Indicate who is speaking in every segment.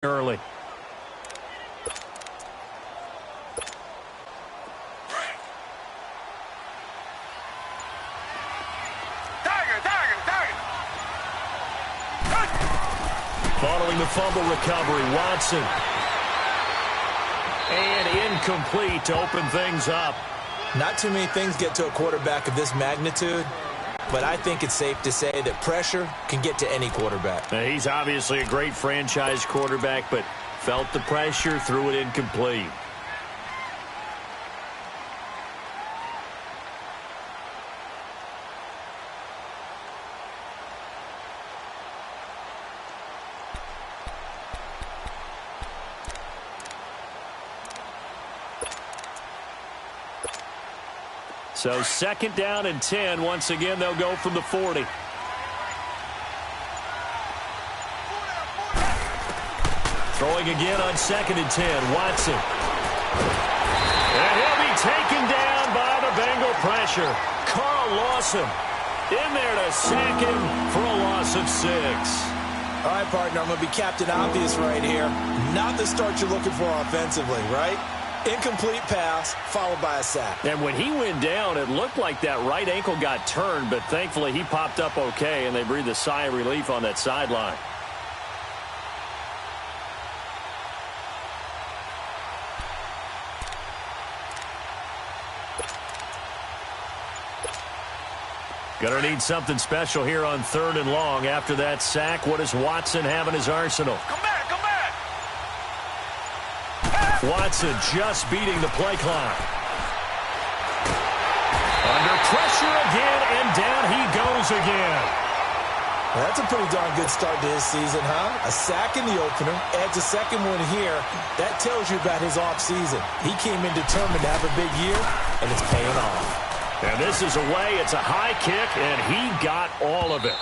Speaker 1: early. Following the fumble recovery, Watson. And incomplete to open things up.
Speaker 2: Not too many things get to a quarterback of this magnitude, but I think it's safe to say that pressure can get to any quarterback.
Speaker 1: Now, he's obviously a great franchise quarterback, but felt the pressure, threw it incomplete. So second down and 10. Once again, they'll go from the 40. Throwing again on second and 10. Watson. And he'll be taken down by the Bengal pressure. Carl Lawson in there to sack him for a loss of 6.
Speaker 2: All right, partner, I'm going to be Captain Obvious right here. Not the start you're looking for offensively, right? Incomplete pass, followed by a sack.
Speaker 1: And when he went down, it looked like that right ankle got turned, but thankfully he popped up okay, and they breathed a sigh of relief on that sideline. Gonna need something special here on 3rd and long. After that sack, what does Watson have in his arsenal?
Speaker 3: Come back, come back!
Speaker 1: Watson just beating the play clock. Under pressure again, and down he goes again.
Speaker 2: Well, that's a pretty darn good start to his season, huh? A sack in the opener, adds a second one here. That tells you about his offseason. He came in determined to have a big year, and it's paying off.
Speaker 1: And this is away. It's a high kick, and he got all of it.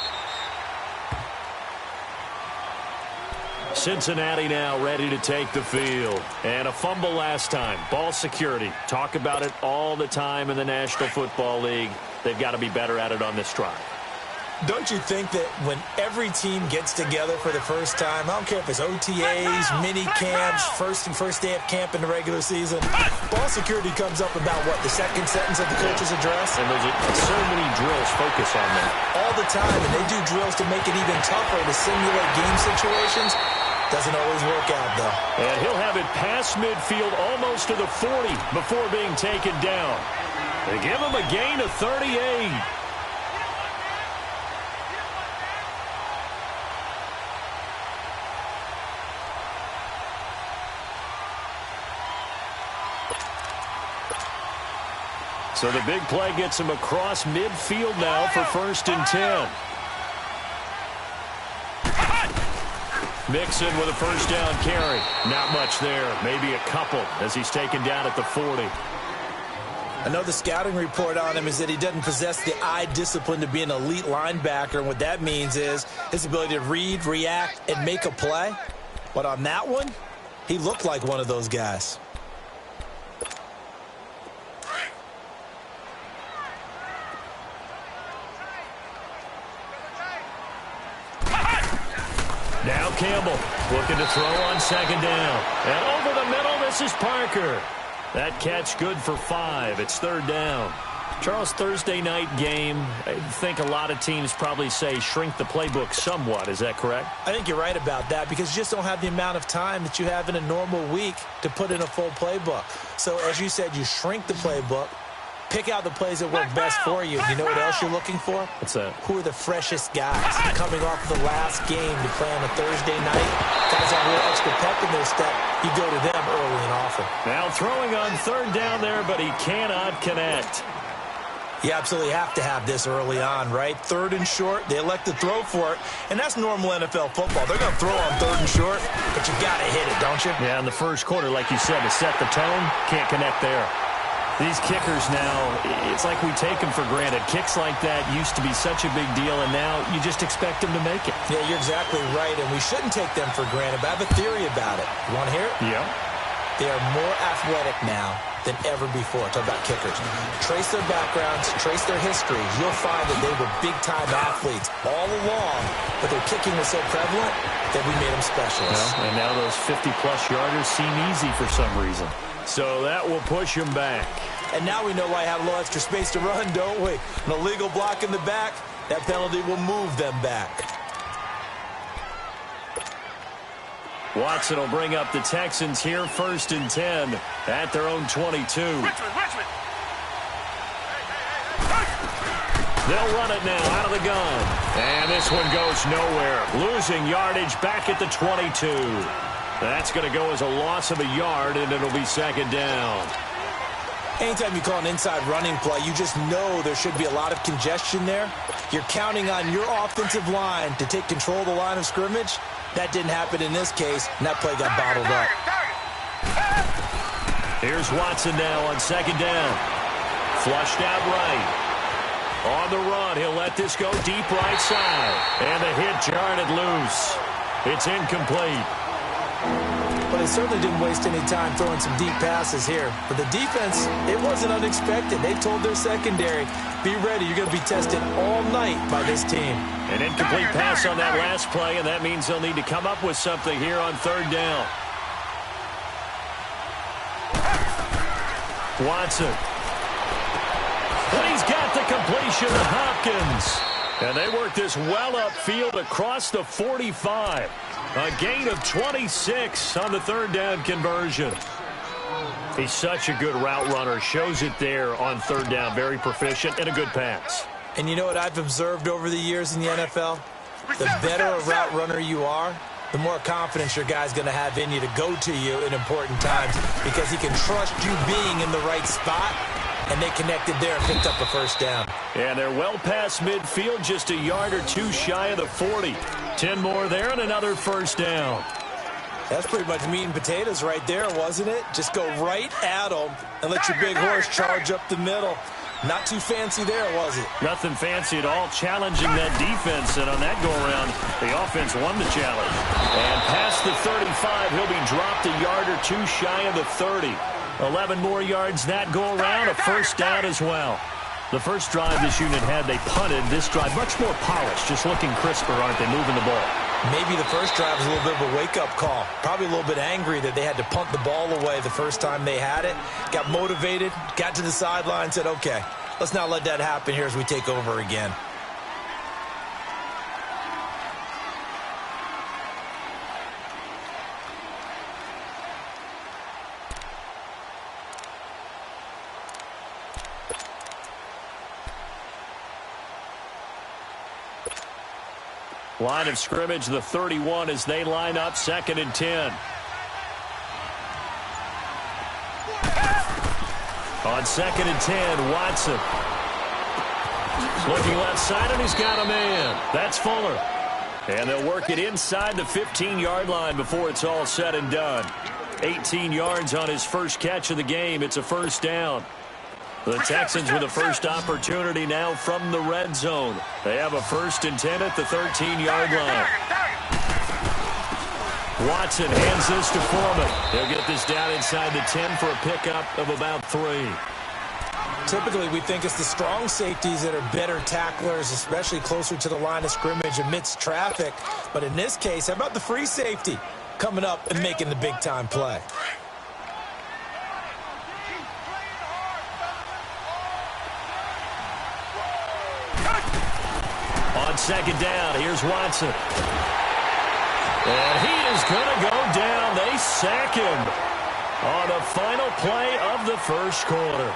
Speaker 1: Cincinnati now ready to take the field. And a fumble last time. Ball security. Talk about it all the time in the National Football League. They've got to be better at it on this drive.
Speaker 2: Don't you think that when every team gets together for the first time, I don't care if it's OTAs, mini camps, first day of camp in the regular season, ball security comes up about what, the second sentence of the coach's address?
Speaker 1: And there's so many drills focus on that.
Speaker 2: All the time, and they do drills to make it even tougher to simulate game situations. Doesn't always work out, though.
Speaker 1: And he'll have it past midfield almost to the 40 before being taken down. They give him a gain of 38. So the big play gets him across midfield now for 1st and 10. Mixon with a first down carry. Not much there. Maybe a couple as he's taken down at the 40.
Speaker 2: I know the scouting report on him is that he doesn't possess the eye discipline to be an elite linebacker. And what that means is his ability to read, react, and make a play. But on that one, he looked like one of those guys.
Speaker 1: Now Campbell looking to throw on 2nd down. And over the middle, this is Parker. That catch good for 5. It's 3rd down. Charles, Thursday night game, I think a lot of teams probably say shrink the playbook somewhat. Is that correct?
Speaker 2: I think you're right about that because you just don't have the amount of time that you have in a normal week to put in a full playbook. So as you said, you shrink the playbook. Pick out the plays that work best for you. You know what else you're looking for?
Speaker 1: What's that?
Speaker 2: Who are the freshest guys coming off the last game to play on a Thursday night? Guys have a little extra pep in their step. You go to them early and often.
Speaker 1: Now throwing on 3rd down there, but he cannot connect.
Speaker 2: You absolutely have to have this early on, right? 3rd and short, they elect to throw for it, and that's normal NFL football. They're going to throw on 3rd and short, but you got to hit it, don't you?
Speaker 1: Yeah, in the first quarter, like you said, to set the tone, can't connect there. These kickers now, it's like we take them for granted. Kicks like that used to be such a big deal, and now you just expect them to make it.
Speaker 2: Yeah, you're exactly right, and we shouldn't take them for granted, but I have a theory about it. You want to hear it?
Speaker 1: Yeah.
Speaker 2: They are more athletic now than ever before. Talk about kickers. Trace their backgrounds, trace their history. You'll find that they were big-time athletes all along, but their kicking was so prevalent that we made them specialists.
Speaker 1: Well, and now those 50-plus yarders seem easy for some reason. So that will push him back.
Speaker 2: And now we know why I have a little extra space to run, don't we? An illegal block in the back, that penalty will move them back.
Speaker 1: Watson will bring up the Texans here, 1st and 10 at their own 22.
Speaker 3: Richmond.
Speaker 1: They'll run it now out of the gun. And this one goes nowhere. Losing yardage back at the 22. That's going to go as a loss of a yard, and it'll be 2nd down.
Speaker 2: Anytime you call an inside running play, you just know there should be a lot of congestion there. You're counting on your offensive line to take control of the line of scrimmage. That didn't happen in this case, and that play got bottled up.
Speaker 1: Here's Watson now on 2nd down. Flushed out right. On the run, he'll let this go deep right side. And the hit jarred it loose. It's incomplete.
Speaker 2: Well, they certainly didn't waste any time throwing some deep passes here. But the defense, it wasn't unexpected. They told their secondary, be ready. You're going to be tested all night by this team.
Speaker 1: An incomplete pass on that last play, and that means they'll need to come up with something here on 3rd down. Watson. And he's got the completion to Hopkins. And they work this well upfield across the 45. A gain of 26 on the 3rd down conversion. He's such a good route runner. Shows it there on 3rd down. Very proficient and a good pass.
Speaker 2: And you know what I've observed over the years in the NFL? The better a route runner you are, the more confidence your guy's going to have in you to go to you in important times because he can trust you being in the right spot. And they connected there and picked up a 1st down.
Speaker 1: And they're well past midfield, just a yard or two shy of the 40. 10 more there and another 1st down.
Speaker 2: That's pretty much meat and potatoes right there, wasn't it? Just go right at them and let your big horse charge up the middle. Not too fancy there, was it?
Speaker 1: Nothing fancy at all, challenging that defense. And on that go-around, the offense won the challenge. And past the 35, he'll be dropped a yard or two shy of the 30. 11 more yards that go-around, a 1st down as well. The first drive this unit had, they punted. This drive, much more polished, just looking crisper, aren't they, moving the ball?
Speaker 2: Maybe the first drive was a little bit of a wake-up call. Probably a little bit angry that they had to punt the ball away the first time they had it. Got motivated, got to the sideline, said, okay, let's not let that happen here as we take over again.
Speaker 1: Line of scrimmage, the 31 as they line up, 2nd and 10. On 2nd and 10, Watson. Looking left side, and he's got a man. That's Fuller. And they'll work it inside the 15-yard line before it's all said and done. 18 yards on his first catch of the game. It's a 1st down. The Texans with the first opportunity now from the red zone. They have a 1st and 10 at the 13-yard line. Watson hands this to Foreman. They'll get this down inside the 10 for a pickup of about 3.
Speaker 2: Typically, we think it's the strong safeties that are better tacklers, especially closer to the line of scrimmage amidst traffic. But in this case, how about the free safety coming up and making the big-time play?
Speaker 1: On 2nd down, here's Watson. And he is going to go down. They sack him on the final play of the first quarter.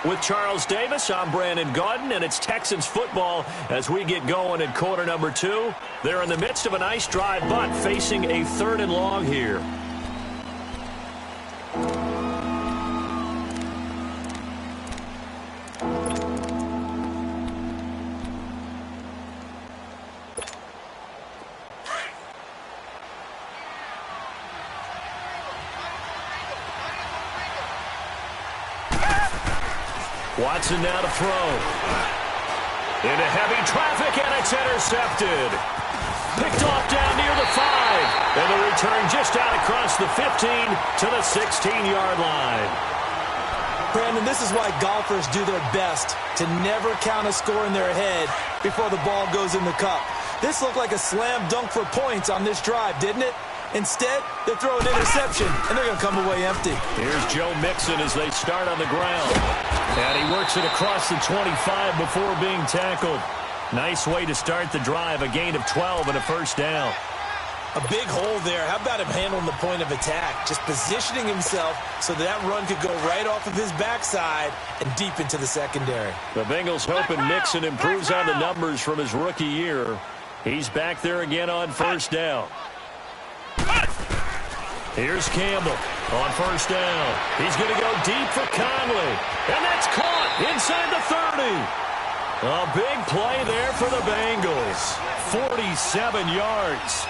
Speaker 1: With Charles Davis, I'm Brandon Gaudin, and it's Texans football as we get going in quarter number 2. They're in the midst of a nice drive, but facing a 3rd and long here. Watson now to throw. Into heavy traffic, and it's intercepted. Picked off down near the 5. And the return just out across the the 15 to the 16-yard line.
Speaker 2: Brandon, this is why golfers do their best to never count a score in their head before the ball goes in the cup. This looked like a slam dunk for points on this drive, didn't it? Instead, they throw an interception, and they're going to come away empty.
Speaker 1: Here's Joe Mixon as they start on the ground. And he works it across the 25 before being tackled. Nice way to start the drive, a gain of 12 and a first down.
Speaker 2: A big hole there. How about him handling the point of attack? Just positioning himself so that run could go right off of his backside and deep into the secondary.
Speaker 1: The Bengals hoping Mixon improves on the numbers from his rookie year. He's back there again on first down. Here's Campbell on first down. He's going to go deep for Conley. And that's caught inside the 30. A big play there for the Bengals. 47 yards.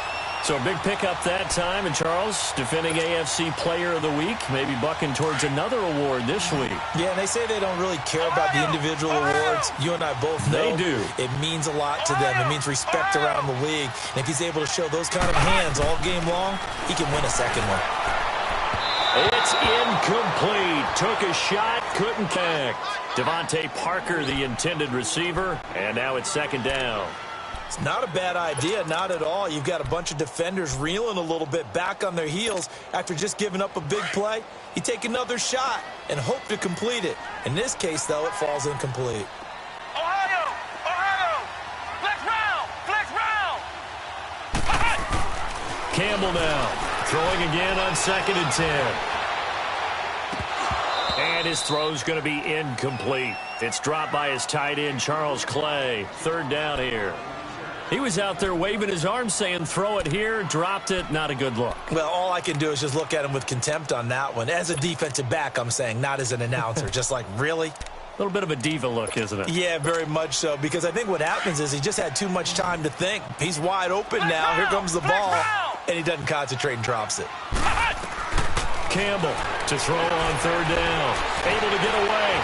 Speaker 1: So a big pickup that time. And Charles, defending AFC Player of the Week, maybe bucking towards another award this week.
Speaker 2: Yeah, and they say they don't really care about the individual awards. You and I both know
Speaker 1: they do.
Speaker 2: It means a lot to them. It means respect around the league. And if he's able to show those kind of hands all game long, he can win a second one.
Speaker 1: It's incomplete. Took a shot, couldn't connect. Devontae Parker, the intended receiver, and now it's second down.
Speaker 2: It's not a bad idea, not at all. You've got a bunch of defenders reeling a little bit back on their heels after just giving up a big play. You take another shot and hope to complete it. In this case, though, it falls incomplete.
Speaker 3: Ohio, flex round.
Speaker 1: Campbell now, throwing again on 2nd and 10. And his throw's going to be incomplete. It's dropped by his tight end, Charles Clay. Third down here. He was out there waving his arms saying, throw it here, dropped it, not a good look.
Speaker 2: Well, all I can do is just look at him with contempt on that one. As a defensive back, I'm saying, not as an announcer. Just like, really?
Speaker 1: A little bit of a diva look, isn't it?
Speaker 2: Yeah, very much so, because I think what happens is he just had too much time to think. He's wide open now. Here comes the ball, and he doesn't concentrate and drops it.
Speaker 1: Campbell to throw on third down. Able to get away.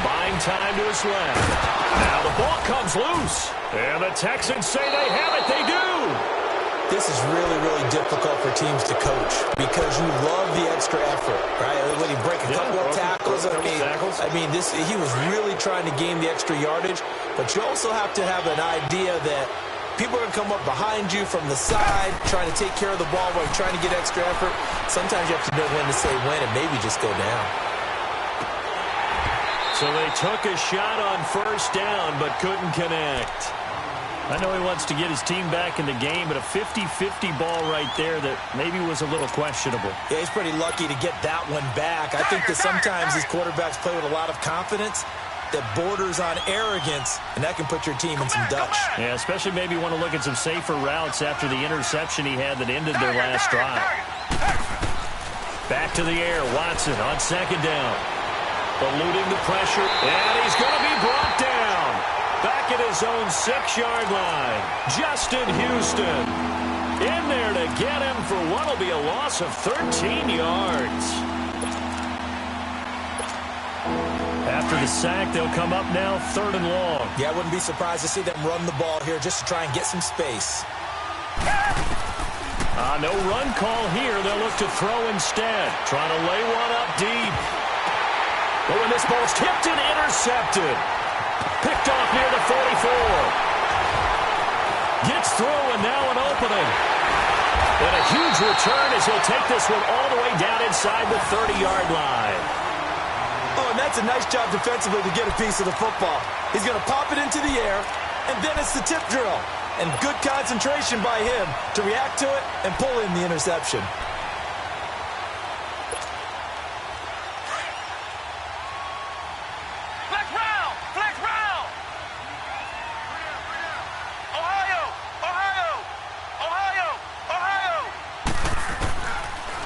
Speaker 1: Buying time to his left. Now the ball comes loose. And the Texans say they have it. They do.
Speaker 2: This is really, really difficult for teams to coach because you love the extra effort, right? When you break a couple of tackles, he was really trying to gain the extra yardage. But you also have to have an idea that people are going to come up behind you from the side, trying to take care of the ball while you're trying to get extra effort. Sometimes you have to know when to say when and maybe just go down.
Speaker 1: So they took a shot on first down but couldn't connect. I know he wants to get his team back in the game, but a 50-50 ball right there that maybe was a little questionable.
Speaker 2: Yeah, he's pretty lucky to get that one back. I think that sometimes these quarterbacks play with a lot of confidence that borders on arrogance, and that can put your team in some Dutch.
Speaker 1: Yeah, especially maybe want to look at some safer routes after the interception he had that ended their last drive. Back to the air, Watson on second down. Eluding the pressure, and he's going to be brought down. Back at his own 6-yard line, Justin Houston in there to get him for what will be a loss of 13 yards. After the sack, they'll come up now 3rd and long.
Speaker 2: Yeah, I wouldn't be surprised to see them run the ball here just to try and get some space.
Speaker 1: No run call here. They'll look to throw instead. Trying to lay one up deep. But when this ball's tipped and intercepted. Picked off near the 44. Gets through and now an opening. And a huge return as he'll take this one all the way down inside the 30-yard line.
Speaker 2: Oh, and that's a nice job defensively to get a piece of the football. He's going to pop it into the air, and then it's the tip drill. And good concentration by him to react to it and pull in the interception.
Speaker 3: Flex round. Ohio.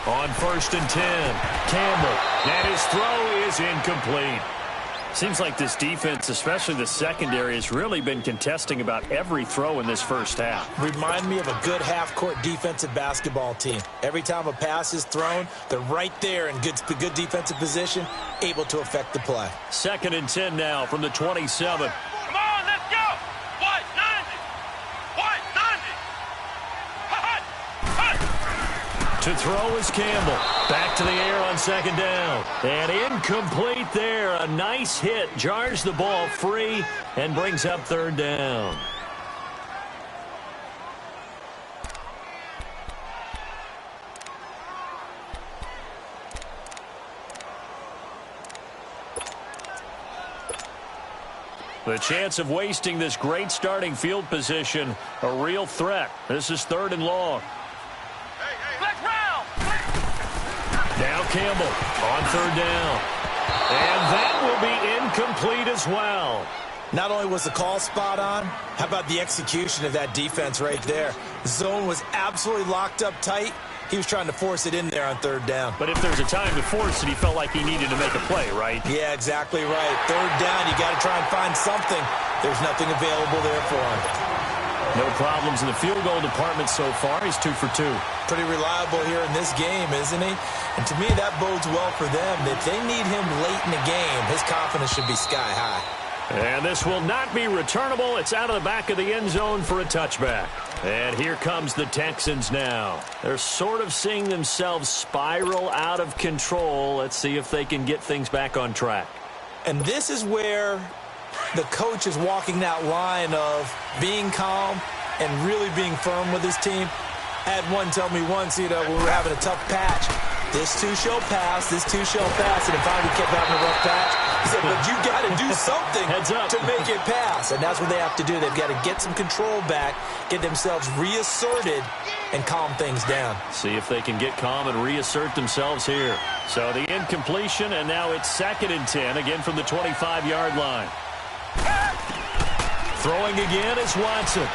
Speaker 1: On 1st and 10, Campbell. And his throw is incomplete. Seems like this defense, especially the secondary, has really been contesting about every throw in this first half.
Speaker 2: Remind me of a good half-court defensive basketball team. Every time a pass is thrown, they're right there in good defensive position, able to affect the play.
Speaker 1: 2nd and 10 now from the 27.
Speaker 3: Come on, let's go. White 90.
Speaker 1: To throw is Campbell. Back to the air on second down. And incomplete there. A nice hit. Jars the ball free and brings up third down. The chance of wasting this great starting field position, a real threat. This is third and long.
Speaker 3: Flex round.
Speaker 1: Now Campbell on third down. And that will be incomplete as well.
Speaker 2: Not only was the call spot on, how about the execution of that defense right there? The zone was absolutely locked up tight. He was trying to force it in there on third down.
Speaker 1: But if there's a time to force it, he felt like he needed to make a play, right?
Speaker 2: Yeah, exactly right. Third down, you got to try and find something. There's nothing available there for him.
Speaker 1: No problems in the field goal department so far. He's 2 for 2.
Speaker 2: Pretty reliable here in this game, isn't he? And to me, that bodes well for them. If they need him late in the game, his confidence should be sky high.
Speaker 1: And this will not be returnable. It's out of the back of the end zone for a touchback. And here comes the Texans now. They're sort of seeing themselves spiral out of control. Let's see if they can get things back on track.
Speaker 2: And this is where the coach is walking that line of being calm and really being firm with his team. I had one tell me once, when we were having a tough patch, this too shall pass, this too shall pass. And if I kept having a rough patch, he said, but you got to do something to make it pass. And that's what they have to do. They've got to get some control back, get themselves reasserted, and calm things down.
Speaker 1: See if they can get calm and reassert themselves here. So the incompletion, and now it's 2nd and 10, again from the 25-yard line. Throwing again is Watson.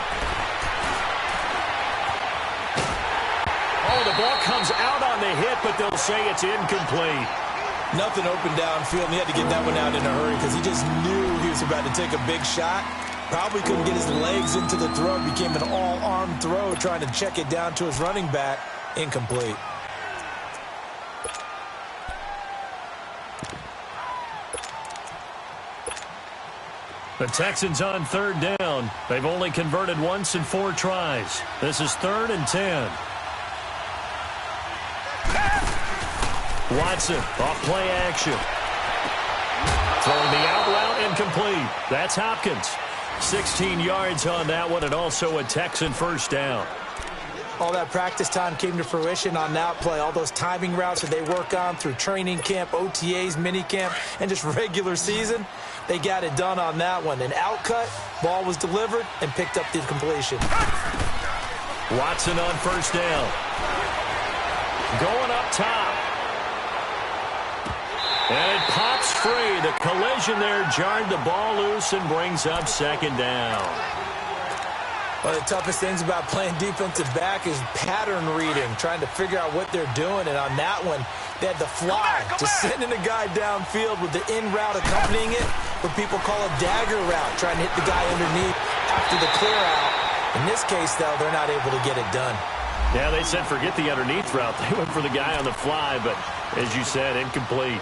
Speaker 1: Oh, the ball comes out on the hit, but they'll say it's incomplete.
Speaker 2: Nothing open downfield, and he had to get that one out in a hurry because he just knew he was about to take a big shot. Probably couldn't get his legs into the throw. It became an all-arm throw, trying to check it down to his running back. Incomplete.
Speaker 1: The Texans on third down. They've only converted once in 4 tries. This is 3rd and 10. Watson off play action. Throwing the out route incomplete. That's Hopkins. 16 yards on that one, and also a Texan first down.
Speaker 2: All that practice time came to fruition on that play. All those timing routes that they work on through training camp, OTAs, minicamp, and just regular season, they got it done on that one. An outcut, ball was delivered, and picked up the completion.
Speaker 1: Watson on first down. Going up top. And it pops free. The collision there jarred the ball loose and brings up 2nd down.
Speaker 2: One of the toughest things about playing defensive back is pattern reading, trying to figure out what they're doing. And on that one, they had the fly, just sending a guy downfield with the in route accompanying it, what people call a dagger route, trying to hit the guy underneath after the clear out. In this case, though, they're not able to get it done.
Speaker 1: Yeah, they said forget the underneath route. They went for the guy on the fly, but as you said, incomplete.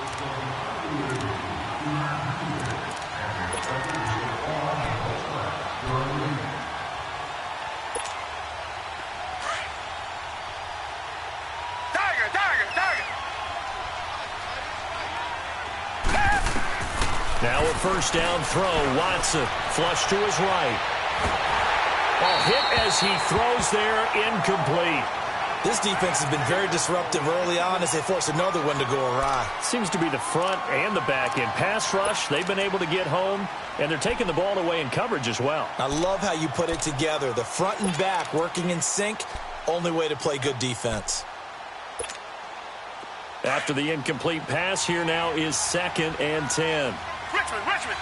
Speaker 1: Now a first down throw. Watson flush to his right. Oh, hit as he throws there, incomplete.
Speaker 2: This defense has been very disruptive early on as they force another one to go awry.
Speaker 1: Seems to be the front and the back end. Pass rush, they've been able to get home, and they're taking the ball away in coverage as well.
Speaker 2: I love how you put it together. The front and back working in sync, only way to play good defense.
Speaker 1: After the incomplete pass, here now is 2nd and 10.
Speaker 3: Richmond.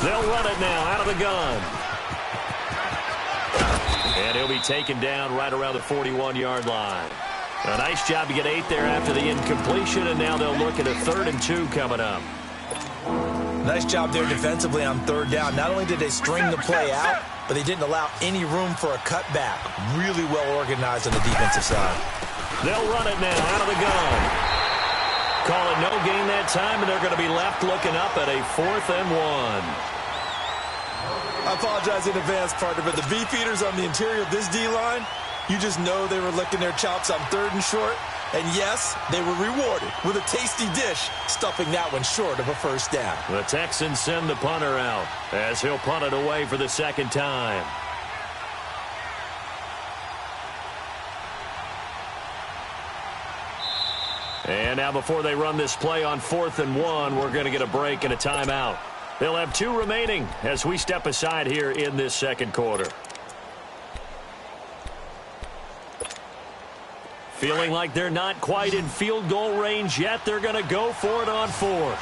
Speaker 1: They'll run it now out of the gun. And he'll be taken down right around the 41-yard line. A nice job to get 8 there after the incompletion, and now they'll look at a 3rd and 2 coming up.
Speaker 2: Nice job there defensively on third down. Not only did they string the play out, but they didn't allow any room for a cutback. Really well organized on the defensive side.
Speaker 1: They'll run it now out of the gun. Call it no gain that time, and they're going to be left looking up at a 4th and 1.
Speaker 2: I apologize in advance, partner, but the beefeaters on the interior of this D-line, you just know they were licking their chops on 3rd and short. And yes, they were rewarded with a tasty dish, stuffing that one short of a first down.
Speaker 1: The Texans send the punter out as he'll punt it away for the second time. And now before they run this play on 4th and 1, we're going to get a break and a timeout. They'll have 2 remaining as we step aside here in this second quarter. Feeling like they're not quite in field goal range yet. They're going to go for it on 4th.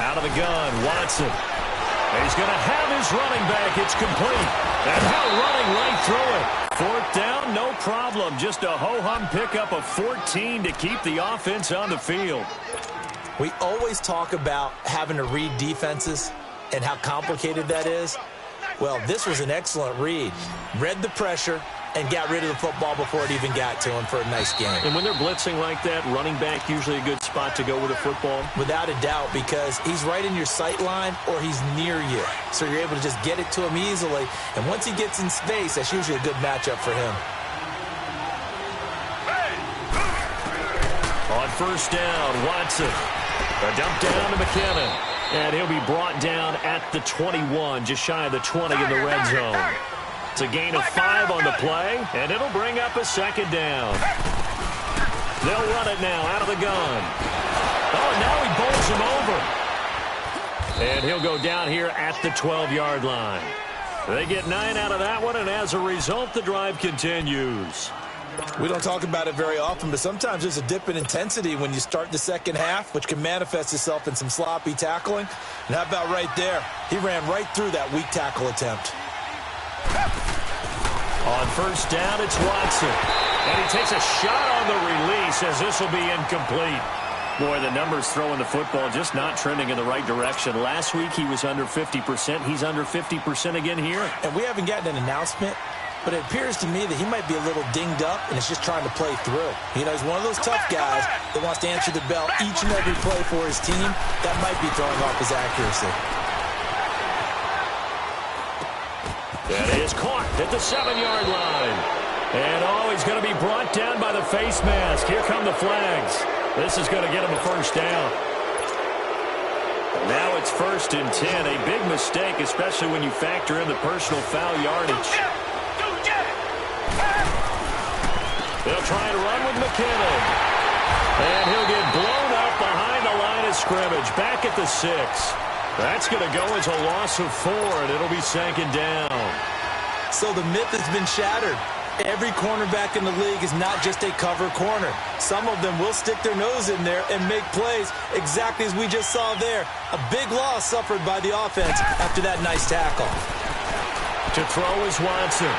Speaker 1: Out of the gun, Watson. He's going to have his running back. It's complete. And now running right through it. 4th down, no problem. Just a ho-hum pickup of 14 to keep the offense on the field.
Speaker 2: We always talk about having to read defenses and how complicated that is. Well, this was an excellent read. Read the pressure and got rid of the football before it even got to him for a nice game.
Speaker 1: And when they're blitzing like that, running back usually a good spot to go with a football?
Speaker 2: Without a doubt, because he's right in your sight line or he's near you. So you're able to just get it to him easily. And once he gets in space, that's usually a good matchup for him.
Speaker 1: On 1st down, Watson. A dump down to McKinnon. And he'll be brought down at the 21, just shy of the 20 in the red zone. It's a gain of 5 on the play, and it'll bring up a second down. They'll run it now out of the gun. Oh, and now he bowls him over. And he'll go down here at the 12-yard line. They get 9 out of that one, and as a result, the drive continues.
Speaker 2: We don't talk about it very often, but sometimes there's a dip in intensity when you start the second half, which can manifest itself in some sloppy tackling. And how about right there? He ran right through that weak tackle attempt.
Speaker 1: On 1st down, it's Watson. And he takes a shot on the release as this will be incomplete. Boy, the numbers throwing the football just not trending in the right direction. Last week he was under 50%. He's under 50% again here.
Speaker 2: And we haven't gotten an announcement, but it appears to me that he might be a little dinged up and is just trying to play through. You know, he's one of those tough guys that wants to answer the bell each and every play for his team. That might be throwing off his accuracy.
Speaker 1: That is caught at the 7-yard line. And he's going to be brought down by the face mask. Here come the flags. This is going to get him a first down. Now it's 1st and 10. A big mistake, especially when you factor in the personal foul yardage. They'll try and run with McKinnon. And he'll get blown up behind the line of scrimmage. Back at the 6. That's going to go as a loss of 4, and it'll be 2nd down.
Speaker 2: So the myth has been shattered. Every cornerback in the league is not just a cover corner. Some of them will stick their nose in there and make plays exactly as we just saw there. A big loss suffered by the offense after that nice tackle.
Speaker 1: To throw is Watson.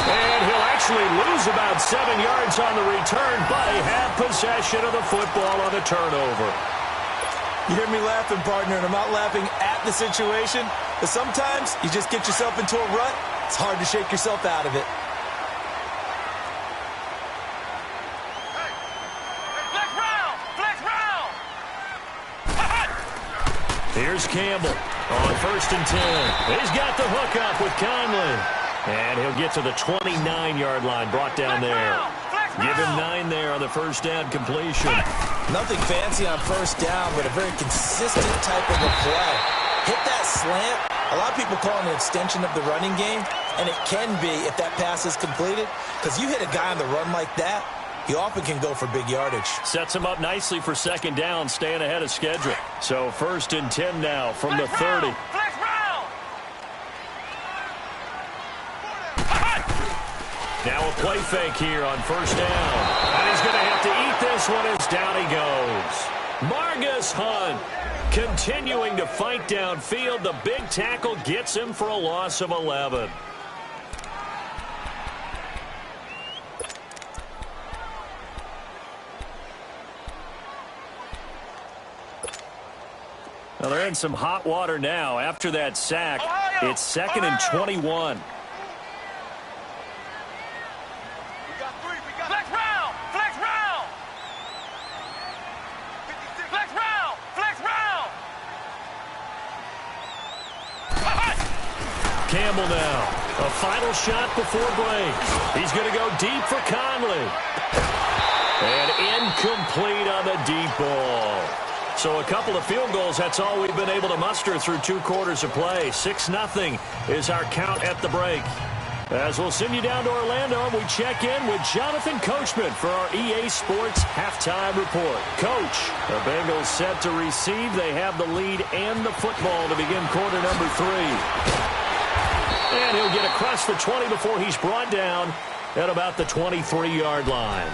Speaker 1: And he'll actually lose about 7 yards on the return, but he had possession of the football on the turnover.
Speaker 2: You hear me laughing, partner, and I'm not laughing at the situation, but sometimes you just get yourself into a rut. It's hard to shake yourself out of it.
Speaker 1: Here's Campbell on 1st and 10. He's got the hook up with Conley. And he'll get to the 29-yard line, brought down there. Give him 9 there on the first down completion.
Speaker 2: Nothing fancy on first down, but a very consistent type of a play. Hit that slant. A lot of people call it an extension of the running game, and it can be if that pass is completed, because you hit a guy on the run like that, he often can go for big yardage.
Speaker 1: Sets him up nicely for 2nd down, staying ahead of schedule. So 1st and 10 now from the 30. Now a play fake here on 1st down. And he's going to have to eat this one as down he goes. Margus Hunt continuing to fight downfield. The big tackle gets him for a loss of 11. Well, they're in some hot water now. After that sack, it's 2nd and 21. Campbell now. A final shot before break. He's going to go deep for Conley. And incomplete on the deep ball. So a couple of field goals, that's all we've been able to muster through 2 quarters of play. 6-0 is our count at the break. As we'll send you down to Orlando, and we check in with Jonathan Coachman for our EA Sports Halftime Report. Coach, the Bengals set to receive. They have the lead and the football to begin quarter number 3. And he'll get across the 20 before he's brought down at about the 23-yard line.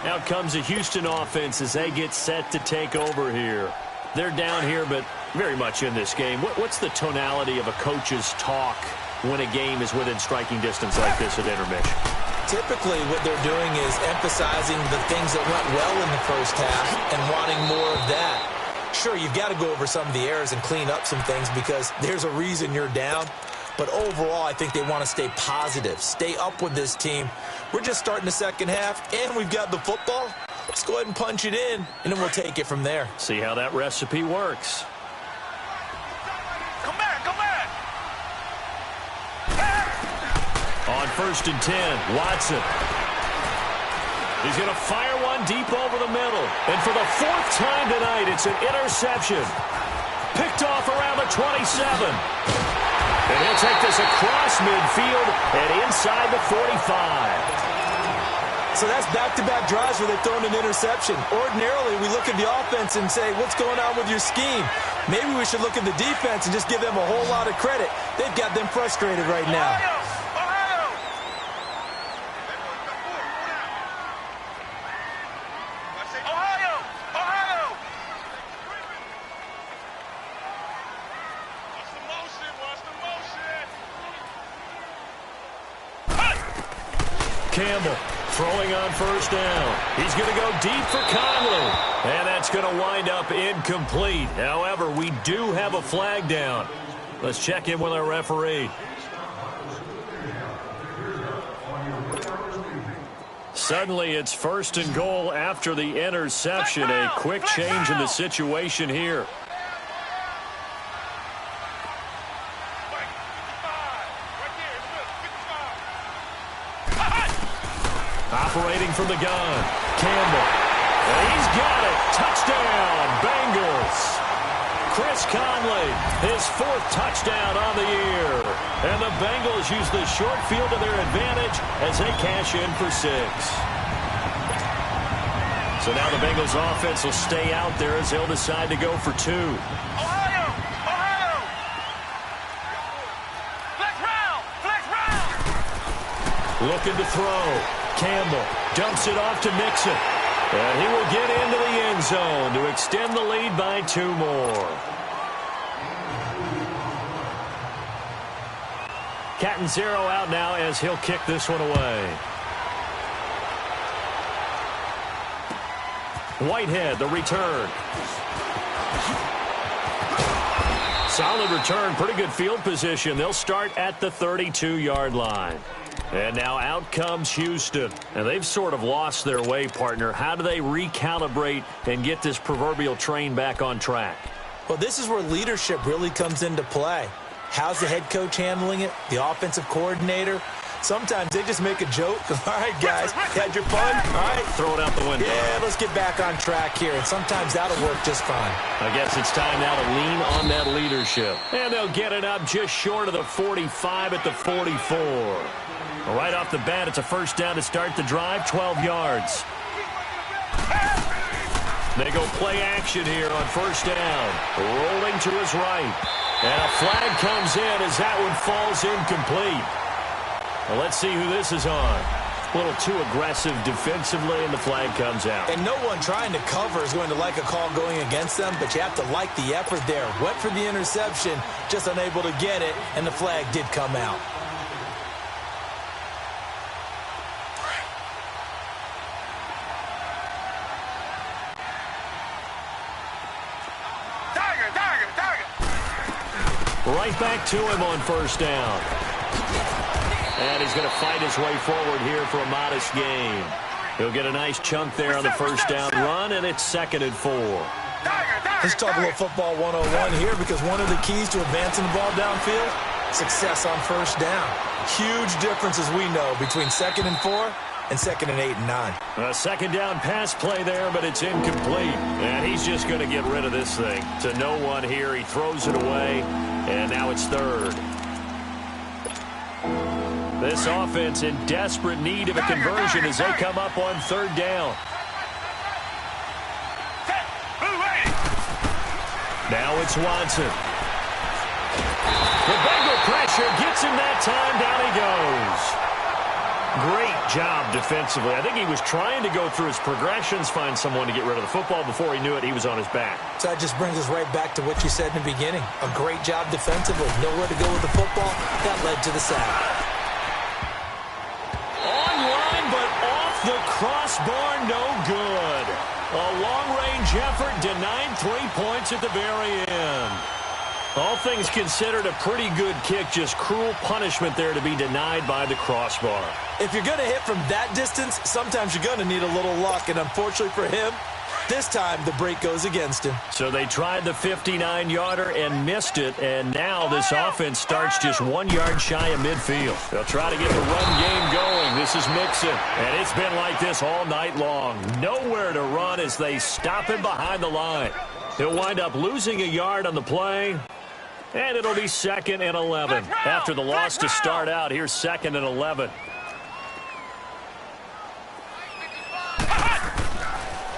Speaker 1: Out comes the Houston offense as they get set to take over here. They're down here, but very much in this game. What's the tonality of a coach's talk when a game is within striking distance like this at intermission?
Speaker 2: Typically, what they're doing is emphasizing the things that went well in the first half and wanting more of that. Sure, you've got to go over some of the errors and clean up some things because there's a reason you're down. But overall, I think they want to stay positive, stay up with this team. We're just starting the second half, and we've got the football. Let's go ahead and punch it in, and then we'll take it from there.
Speaker 1: See how that recipe works.
Speaker 3: Come back, come back.
Speaker 1: On 1st and 10, Watson. He's going to fire one deep over the middle. And for the 4th time tonight, it's an interception. Picked off around the 27. And he'll take this across midfield and inside the 45.
Speaker 2: So that's back-to-back drives where they've thrown an interception. Ordinarily, we look at the offense and say, what's going on with your scheme? Maybe we should look at the defense and just give them a whole lot of credit. They've got them frustrated right now.
Speaker 3: Ohio! Ohio! Ohio! What's the motion? What's the motion?
Speaker 1: Campbell throwing on 1st down. He's going to go deep for Conley. And that's going to wind up incomplete. However, we do have a flag down. Let's check in with our referee. Suddenly, it's 1st and goal after the interception. A quick change in the situation here. Operating from the gun, Campbell. And he's got it. Touchdown, Bengals. Chris Conley, his 4th touchdown on the year. And the Bengals use the short field to their advantage as they cash in for 6. So now the Bengals offense will stay out there as they'll decide to go for 2.
Speaker 3: Ohio! Ohio! Flex round! Flex round!
Speaker 1: Looking to throw. Campbell dumps it off to Mixon. And he will get into the end zone to extend the lead by 2 more. Catanzaro out now as he'll kick this one away. Whitehead, the return. Solid return, pretty good field position. They'll start at the 32-yard line. And now out comes Houston. And they've sort of lost their way, partner. How do they recalibrate and get this proverbial train back on track?
Speaker 2: Well, this is where leadership really comes into play. How's the head coach handling it? The offensive coordinator? Sometimes they just make a joke. All right, guys, had your fun? All right.
Speaker 1: Throw it out the window.
Speaker 2: Yeah, let's get back on track here. And sometimes that'll work just fine.
Speaker 1: I guess it's time now to lean on that leadership. And they'll get it up just short of the 45 at the 44. Right off the bat, it's a 1st down to start the drive, 12 yards. They go play action here on 1st down. Rolling to his right. And a flag comes in as that one falls incomplete. Well, let's see who this is on. A little too aggressive defensively, and the flag comes out.
Speaker 2: And no one trying to cover is going to like a call going against them, but you have to like the effort there. Went for the interception, just unable to get it, and the flag did come out.
Speaker 1: Right back to him on 1st down. And he's going to fight his way forward here for a modest gain. He'll get a nice chunk there on the 1st down run, and it's 2nd and 4.
Speaker 2: Let's talk a little football 101 here, because one of the keys to advancing the ball downfield, success on first down. Huge difference, as we know, between 2nd and 4 and 2nd and 8 and 9.
Speaker 1: A second down pass play there, but it's incomplete. And he's just going to get rid of this thing. To no one here. He throws it away, and now it's 3rd. This offense in desperate need of a conversion as they come up on 3rd down. Now it's Watson. The Bengal pressure gets him that time. Down he goes. Great job defensively. I think he was trying to go through his progressions, find someone to get rid of the football. Before he knew it, he was on his back.
Speaker 2: So that just brings us right back to what you said in the beginning. A great job defensively. Nowhere to go with the football. That led to the sack.
Speaker 1: Online, but off the crossbar, no good. A long-range effort denied 3 points at the very end. All things considered, a pretty good kick. Just cruel punishment there to be denied by the crossbar.
Speaker 2: If you're going to hit from that distance, sometimes you're going to need a little luck. And unfortunately for him, this time the break goes against him.
Speaker 1: So they tried the 59-yarder and missed it. And now this offense starts just 1 yard shy of midfield. They'll try to get the run game going. This is Mixon. And it's been like this all night long. Nowhere to run as they stop him behind the line. He'll wind up losing a yard on the play. And it'll be 2nd and 11. After the loss to start out, here's 2nd and 11.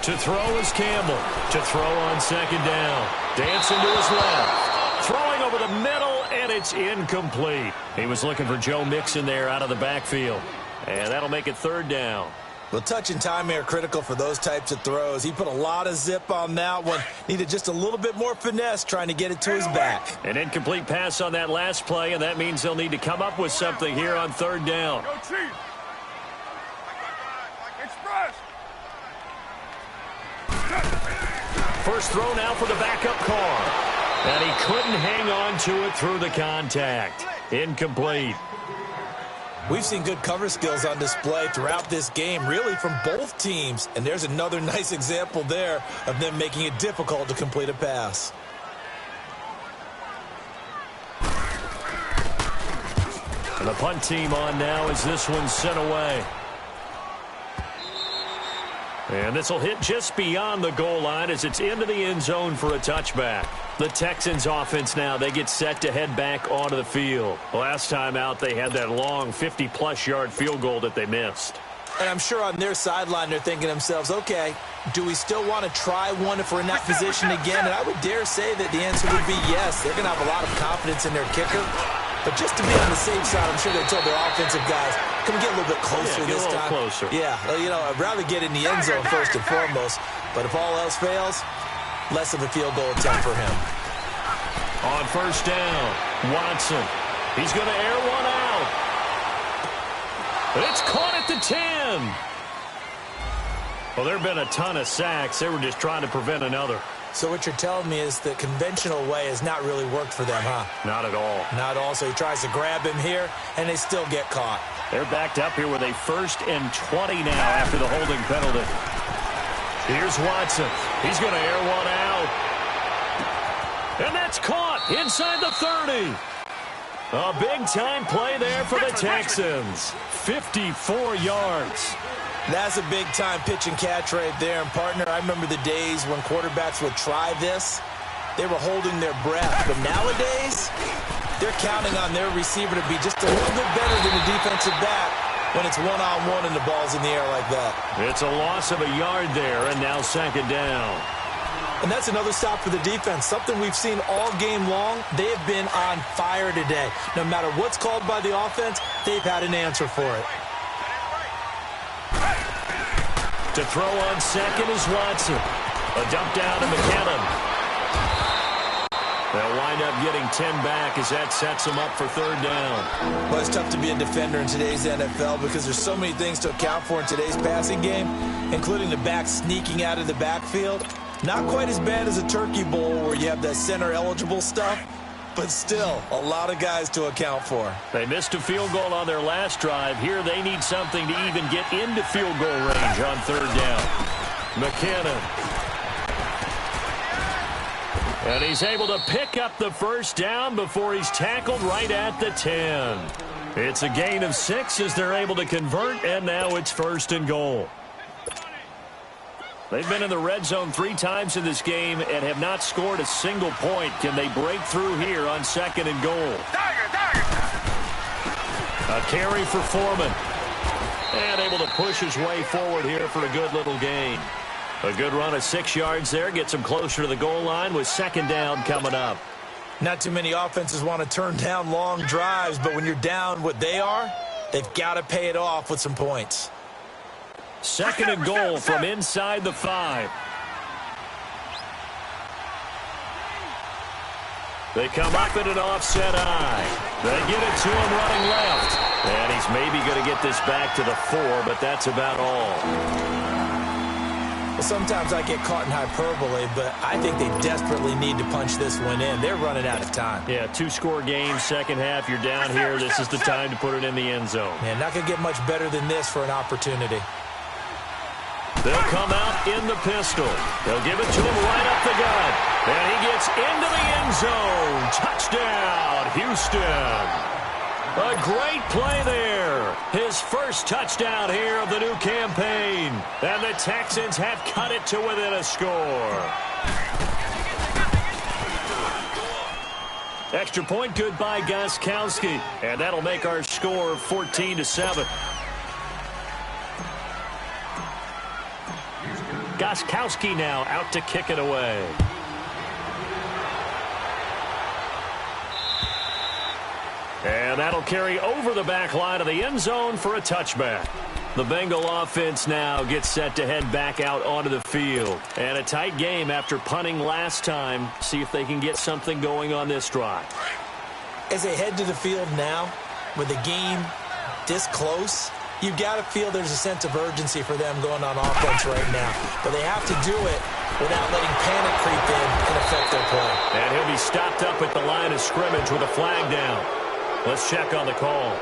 Speaker 1: To throw is Campbell. To throw on 2nd down. Dancing to his left. Throwing over the middle, and it's incomplete. He was looking for Joe Mixon there out of the backfield. And that'll make it 3rd down.
Speaker 2: Well, touch and time are critical for those types of throws. He put a lot of zip on that one. Needed just a little bit more finesse trying to get it to his back.
Speaker 1: An incomplete pass on that last play, and that means they'll need to come up with something here on 3rd down.
Speaker 3: Go Chiefs. Express.
Speaker 1: First throw now for the backup Carr. And he couldn't hang on to it through the contact. Incomplete.
Speaker 2: We've seen good cover skills on display throughout this game, really from both teams. And there's another nice example there of them making it difficult to complete a pass.
Speaker 1: And the punt team on now as this one's sent away. And this will hit just beyond the goal line as it's into the end zone for a touchback. The Texans offense now, they get set to head back onto the field. Last time out, they had that long 50-plus yard field goal that they missed.
Speaker 2: And I'm sure on their sideline they're thinking to themselves, okay, do we still want to try one if we're in that position again? And I would dare say that the answer would be yes. They're going to have a lot of confidence in their kicker. But just to be on the safe side, I'm sure they told their offensive guys, can we get a little bit closer this time?
Speaker 1: Closer.
Speaker 2: Yeah, you know, I'd rather get in the end zone first and foremost. But if all else fails, less of a field goal attempt for him.
Speaker 1: On first down, Watson. He's going to air one out. It's caught at the 10. Well, there have been a ton of sacks. They were just trying to prevent another.
Speaker 2: So what you're telling me is the conventional way has not really worked for them, huh?
Speaker 1: Not at all.
Speaker 2: Not at all. So he tries to grab him here, and they still get caught.
Speaker 1: They're backed up here with a 1st and 20 now after the holding penalty. Here's Watson. He's going to air one out. And that's caught inside the 30. A big-time play there for the Texans. 54 yards.
Speaker 2: That's a big-time pitch and catch right there. And, partner, I remember the days when quarterbacks would try this. They were holding their breath. But nowadays, they're counting on their receiver to be just a little bit better than the defensive back when it's one-on-one and the ball's in the air like that.
Speaker 1: It's a loss of a yard there, and now 2nd down.
Speaker 2: And that's another stop for the defense. Something we've seen all game long. They have been on fire today. No matter what's called by the offense, they've had an answer for it.
Speaker 1: To throw on 2nd is Watson. A dump down to McKinnon. They'll wind up getting 10 back as that sets them up for 3rd down.
Speaker 2: Well, it's tough to be a defender in today's NFL because there's so many things to account for in today's passing game, including the back sneaking out of the backfield. Not quite as bad as a turkey bowl where you have that center-eligible stuff, but still a lot of guys to account for.
Speaker 1: They missed a field goal on their last drive. Here they need something to even get into field goal range on 3rd down. McKinnon. And he's able to pick up the first down before he's tackled right at the 10. It's a gain of 6 as they're able to convert, and now it's 1st and goal. They've been in the red zone 3 times in this game and have not scored a single point. Can they break through here on 2nd and goal? A carry for Foreman. And able to push his way forward here for a good little gain. A good run of 6 yards there. Gets him closer to the goal line with 2nd down coming up.
Speaker 2: Not too many offenses want to turn down long drives, but when you're down what they are, they've got to pay it off with some points.
Speaker 1: 2nd and goal from inside the 5. They come up in an offset eye. They get it to him running left. And he's maybe going to get this back to the 4, but that's about all.
Speaker 2: Well, sometimes I get caught in hyperbole, but I think they desperately need to punch this one in. They're running out of time.
Speaker 1: Yeah, 2-score game, second half. You're down here. This is the time to put it in the end zone.
Speaker 2: Man, not going to get much better than this for an opportunity.
Speaker 1: They'll come out in the pistol. They'll give it to him right up the gut. And he gets into the end zone. Touchdown, Houston. A great play there. His first touchdown here of the new campaign. And the Texans have cut it to within a score. Extra point good by Gostkowski. And that'll make our score 14-7. Gostkowski now out to kick it away. And that'll carry over the back line of the end zone for a touchback. The Bengal offense now gets set to head back out onto the field. And a tight game after punting last time. See if they can get something going on this drive.
Speaker 2: As they head to the field now, with the game this close, you've got to feel there's a sense of urgency for them going on offense right now. But they have to do it without letting panic creep in and affect their play.
Speaker 1: And he'll be stopped up at the line of scrimmage with a flag down. Let's check on the call.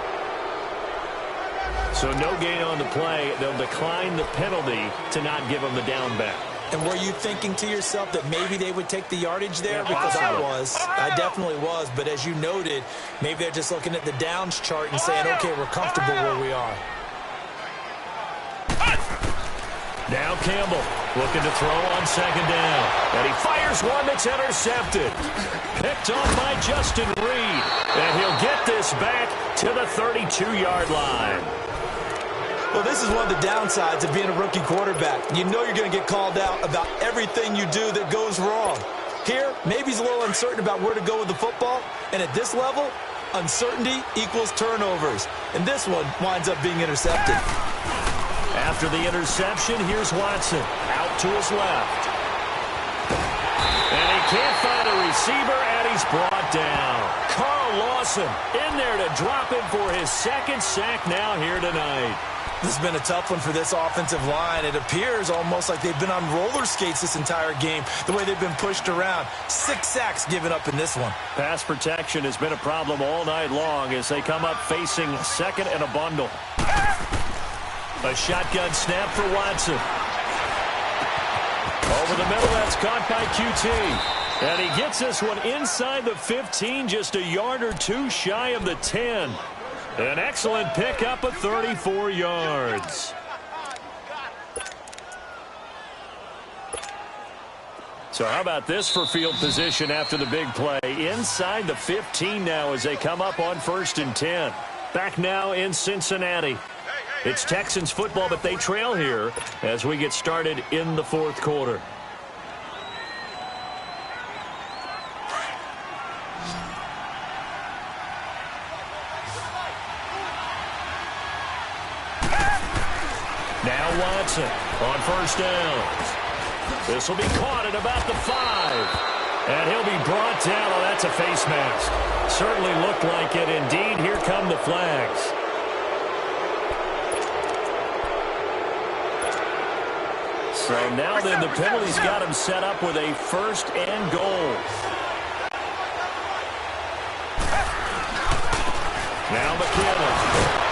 Speaker 1: So no gain on the play. They'll decline the penalty to not give them the down back.
Speaker 2: And were you thinking to yourself that maybe they would take the yardage there? Because I was. I definitely was. But as you noted, maybe they're just looking at the downs chart and saying, okay, we're comfortable where we are.
Speaker 1: Now Campbell looking to throw on 2nd down. And he fires one that's intercepted. Picked off by Justin Reed. And he'll get this back to the 32-yard line.
Speaker 2: Well, this is one of the downsides of being a rookie quarterback. You know you're going to get called out about everything you do that goes wrong. Here, maybe he's a little uncertain about where to go with the football. And at this level, uncertainty equals turnovers. And this one winds up being intercepted.
Speaker 1: After the interception, here's Watson out to his left. And he can't find a receiver, and he's brought down. Carl Lawson in there to drop him for his 2nd sack now here tonight.
Speaker 2: This has been a tough one for this offensive line. It appears almost like they've been on roller skates this entire game, the way they've been pushed around. 6 sacks given up in this one.
Speaker 1: Pass protection has been a problem all night long as they come up facing 2nd and a bundle. A shotgun snap for Watson. Over the middle, that's caught by QT. And he gets this one inside the 15, just a yard or two shy of the 10. An excellent pickup of 34 yards. So how about this for field position after the big play? Inside the 15 now as they come up on 1st and 10. Back now in Cincinnati. It's Texans football, but they trail here as we get started in the 4th quarter. Now Watson on 1st down. This will be caught at about the 5. And he'll be brought down. Oh, that's a face mask. Certainly looked like it. Indeed, here come the flags. So now then the penalty's got him set up with a 1st and goal. Now McKinnon.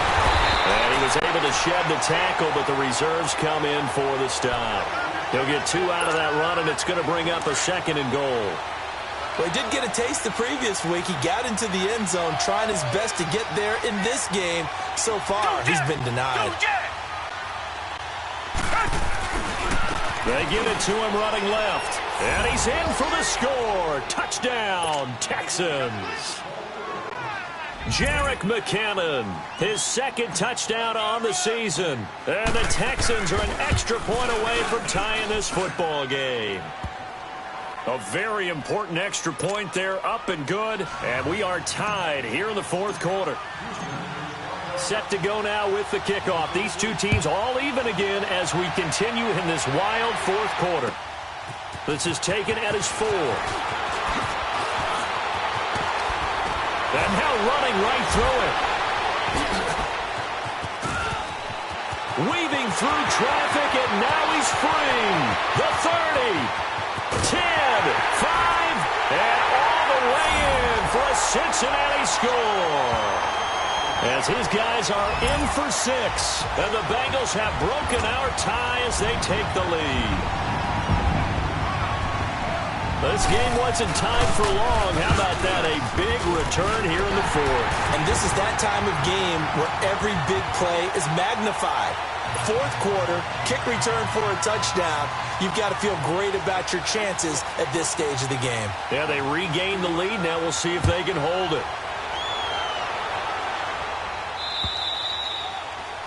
Speaker 1: And he was able to shed the tackle, but the reserves come in for the stop. He'll get 2 out of that run, and it's going to bring up a 2nd and goal.
Speaker 2: Well, he did get a taste the previous week. He got into the end zone trying his best to get there in this game. So far, he's been denied.
Speaker 1: They give it to him running left. And he's in for the score. Touchdown, Texans. Jerick McKinnon, his second touchdown on the season. And the Texans are an extra point away from tying this football game. A very important extra point there, up and good. And we are tied here in the fourth quarter. Set to go now with the kickoff. These two teams all even again as we continue in this wild fourth quarter. This is taken at his 4. And now running right through it. Weaving through traffic, and now he's free. The 30, 10, 5, and all the way in for a Cincinnati score. As his guys are in for 6, and the Bengals have broken our tie as they take the lead. This game wasn't tied for long. How about that? A big return here in the fourth.
Speaker 2: And this is that time of game where every big play is magnified. Fourth quarter, kick return for a touchdown. You've got to feel great about your chances at this stage of the game.
Speaker 1: Yeah, they regain the lead. Now we'll see if they can hold it.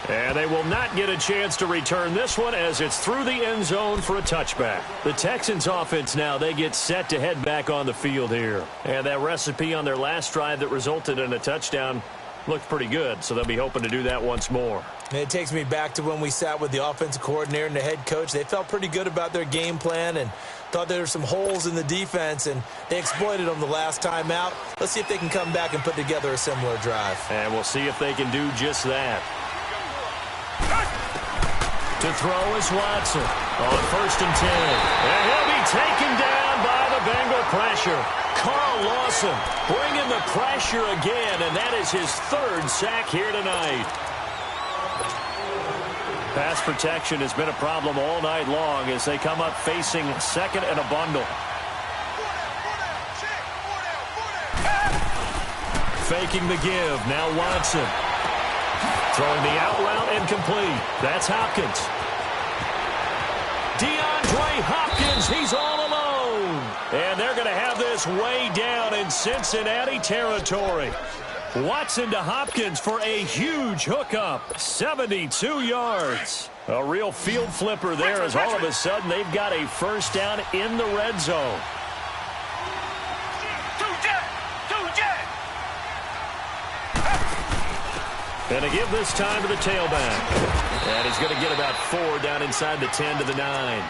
Speaker 1: And they will not get a chance to return this one as it's through the end zone for a touchback. The Texans offense now, they get set to head back on the field here. And that recipe on their last drive that resulted in a touchdown looked pretty good, so they'll be hoping to do that once more.
Speaker 2: And it takes me back to when we sat with the offensive coordinator and the head coach. They felt pretty good about their game plan and thought there were some holes in the defense, and they exploited them the last time out. Let's see if they can come back and put together a similar drive.
Speaker 1: And we'll see if they can do just that. To throw is Watson on 1st and 10. And he'll be taken down by the Bengal pressure. Carl Lawson bringing the pressure again, and that is his 3rd sack here tonight. Pass protection has been a problem all night long as they come up facing 2nd and a bundle. Faking the give. Now Watson. Throwing the out route incomplete. That's Hopkins. DeAndre Hopkins, he's all alone. And they're going to have this way down in Cincinnati territory. Watson to Hopkins for a huge hookup. 72 yards. A real field flipper there as all of a sudden they've got a first down in the red zone. And a give this time to the tailback. And he's going to get about 4 down inside the 10 to the 9.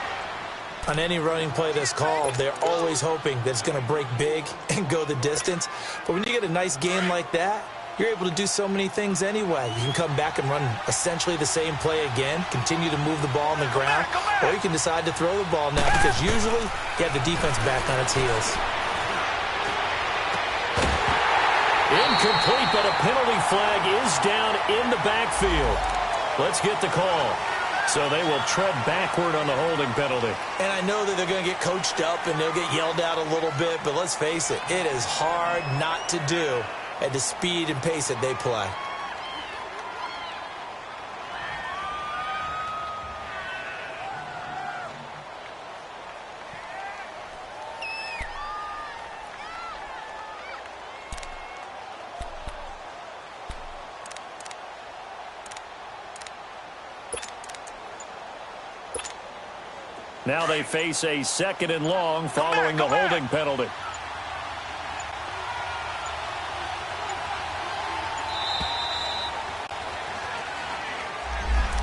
Speaker 2: On any running play that's called, they're always hoping that it's going to break big and go the distance. But when you get a nice game like that, you're able to do so many things anyway. You can come back and run essentially the same play again, continue to move the ball on the ground, or you can decide to throw the ball now because usually you have the defense back on its heels.
Speaker 1: Incomplete, but a penalty flag is down in the backfield. Let's get the call. So they will tread backward on the holding penalty.
Speaker 2: And I know that they're going to get coached up and they'll get yelled out a little bit, but let's face it, it is hard not to do at the speed and pace that they play.
Speaker 1: Now they face a 2nd and long following the holding penalty.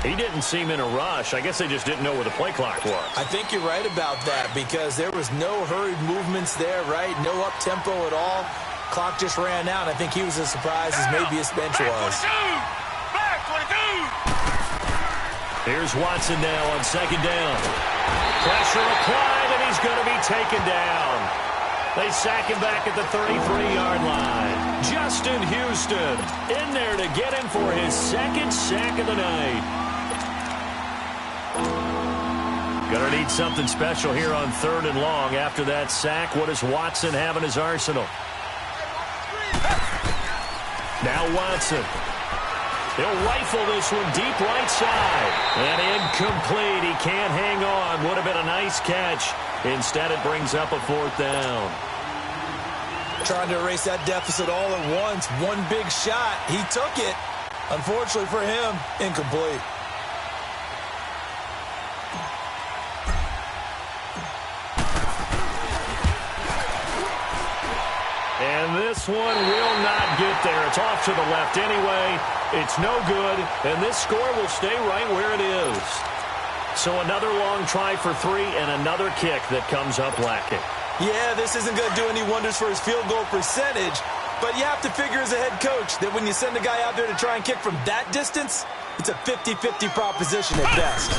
Speaker 1: He didn't seem in a rush. I guess they just didn't know where the play clock was.
Speaker 2: I think you're right about that because there was no hurried movements there, right? No up-tempo at all. Clock just ran out. I think he was as surprised as maybe his bench was.
Speaker 3: Back 22!
Speaker 1: Here's Watson now on 2nd down. Pressure applied, and he's going to be taken down. They sack him back at the 33-yard line. Justin Houston in there to get him for his 2nd sack of the night. Gonna need something special here on 3rd and long. After that sack, what does Watson have in his arsenal? Now Watson. He'll rifle this one deep right side. And incomplete. He can't hang on. Would have been a nice catch. Instead, it brings up a 4th down.
Speaker 2: Trying to erase that deficit all at once. One big shot. He took it. Unfortunately for him, incomplete.
Speaker 1: And this one will not get there. It's off to the left anyway. It's no good, and this score will stay right where it is. So another long try for 3 and another kick that comes up lacking.
Speaker 2: Yeah, this isn't going to do any wonders for his field goal percentage, but you have to figure as a head coach that when you send a guy out there to try and kick from that distance, it's a 50-50 proposition at best.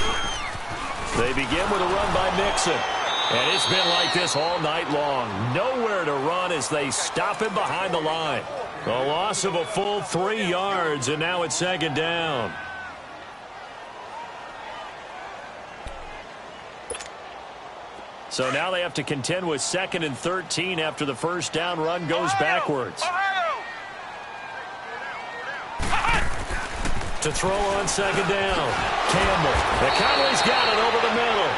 Speaker 1: They begin with a run by Mixon. And it's been like this all night long. Nowhere to run as they stop him behind the line. A loss of a full 3 yards, and now it's 2nd down. So now they have to contend with 2nd and 13 after the first down run goes backwards. To throw on 2nd down. Campbell. The Cowboys got it over the middle.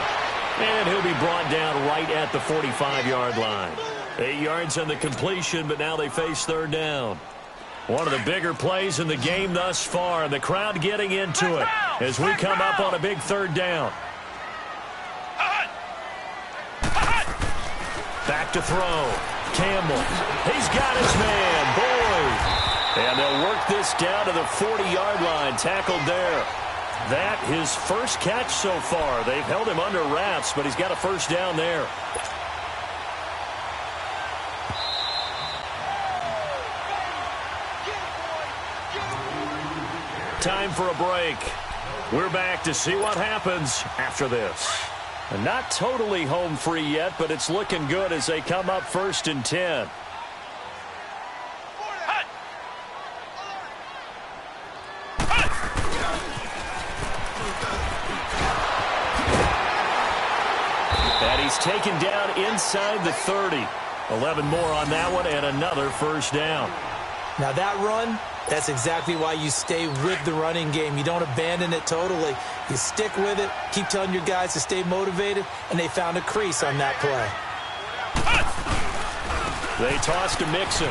Speaker 1: And he'll be brought down right at the 45-yard line. 8 yards on the completion, but now they face 3rd down. One of the bigger plays in the game thus far. The crowd getting into it as we come up on a big 3rd down. Back to throw. Campbell. He's got his man. Boyd. And they'll work this down to the 40-yard line. Tackled there. That his first catch so far. They've held him under wraps, but he's got a first down there. Time for a break. We're back to see what happens after this. And not totally home free yet, but it's looking good as they come up 1st and 10. Taken down inside the 30. 11 more on that one and another first down.
Speaker 2: Now that run, that's exactly why you stay with the running game. You don't abandon it totally. You stick with it, keep telling your guys to stay motivated, and they found a crease on that play.
Speaker 1: They toss to Mixon.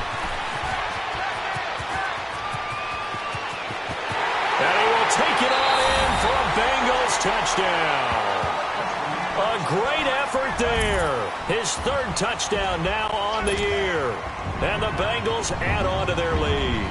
Speaker 1: And he will take it on in for a Bengals touchdown. A great effort there. His 3rd touchdown now on the year. And the Bengals add on to their lead.